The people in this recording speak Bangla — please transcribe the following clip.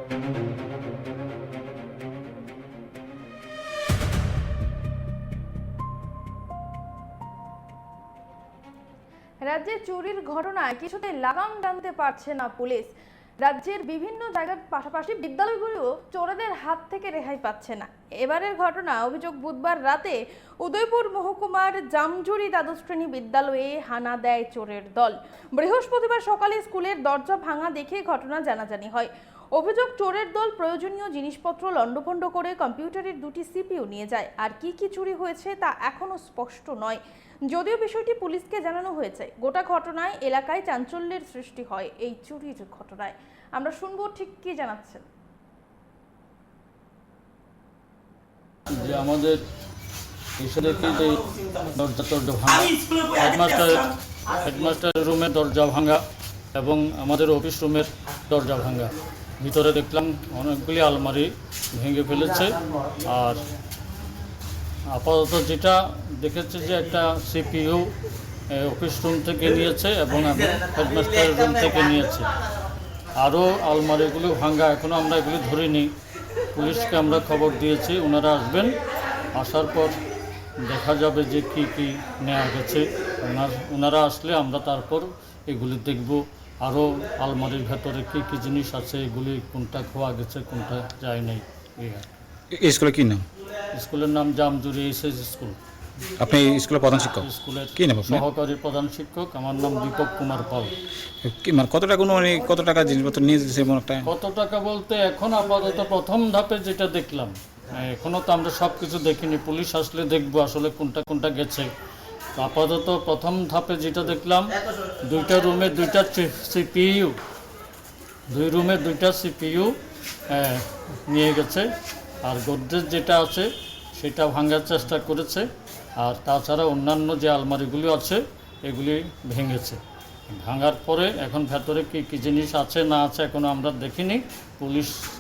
রাজ্যে চুরির ঘটনায় কিছুতেই লাগাম টানতে পারছে না পুলিশ। রাজ্যের বিভিন্ন জায়গার পাশাপাশি বিদ্যালয়গুলো চোরেদের হাত থেকে রেহাই পাচ্ছে না। এবারের ঘটনা অভিযোগ বুধবার রাতে উদয়পুর মহকুমার জামজুরি দ্বাদশ শ্রেণী বিদ্যালয়ে হানা দেয় চোরের দল। বৃহস্পতিবার সকালে স্কুলের দরজা ভাঙা দেখে ঘটনা জানাজানি হয়। অভিযোগ, চোরের দল প্রয়োজনীয় জিনিসপত্র লণ্ডভণ্ড করে কম্পিউটারের 2টি সিপিইউ নিয়ে যায়। আর কি কি চুরি হয়েছে তা এখনো স্পষ্ট নয়, যদিও বিষয়টি পুলিশকে জানানো হয়েছে। গোটা ঘটনায় এলাকায় চাঞ্চল্যের সৃষ্টি হয়। এই চুরির ঘটনায় আমরা শুনবো ঠিক কি জানাচ্ছেন। যে আমাদের এসে দেখি যে দরজা ভাঙা, হেডমাস্টারের রুমের দরজা ভাঙা এবং আমাদের অফিস রুমের দরজা ভাঙা। ভিতরে দেখলাম অনেকগুলি আলমারি ভেঙে ফেলেছে। আর আপাতত যেটা দেখেছে যে একটা সিপিইউ অফিস রুম থেকে নিয়েছে এবং হেডমাস্টারের রুম থেকে নিয়েছে। আরও আলমারিগুলো ভাঙা, এখনও আমরা এগুলি ধরিনি। পুলিশকে আমরা খবর দিয়েছি, ওনারা আসবেন। আসার পর দেখা যাবে যে কি কি নেওয়া গেছে। ওনারা আসলে আমরা তারপর এগুলি দেখব। আরও আলমারির ভেতরে কি কি জিনিস আছে, এগুলি কোনটা খোয়া গেছে কোনটা যায় নাই। এই স্কুলের কি নাম? স্কুলের নাম জামজুরি এসএস স্কুল। আপনি স্কুলের প্রধান শিক্ষক? স্কুলের কি নাম আপনার? সহকারী প্রধান শিক্ষক। আমার নাম দীপক কুমার পাল। কি মানে কত টাকা জিনিসপত্র নিয়ে যেতে এমন একটা? কত টাকা বলতে এখন আপাতত প্রথম ধাপে যেটা দেখলাম, এখনও তো আমরা সব কিছু দেখিনি। পুলিশ আসলে দেখবো আসলে কোনটা কোনটা গেছে। আপাতত প্রথম ধাপে যেটা দেখলাম, 2টা রুমে 2টা সিপিইউ, 2 রুমে 2টা সিপিইউ নিয়ে গেছে। আর গোদরেজ যেটা আছে সেটা ভাঙার চেষ্টা করেছে। আর তাছাড়া অন্যান্য যে আলমারিগুলি আছে এগুলি ভেঙেছে। ভাঙার পরে এখন ভেতরে কী কী জিনিস আছে না আছে এখনও আমরা দেখিনি। পুলিশ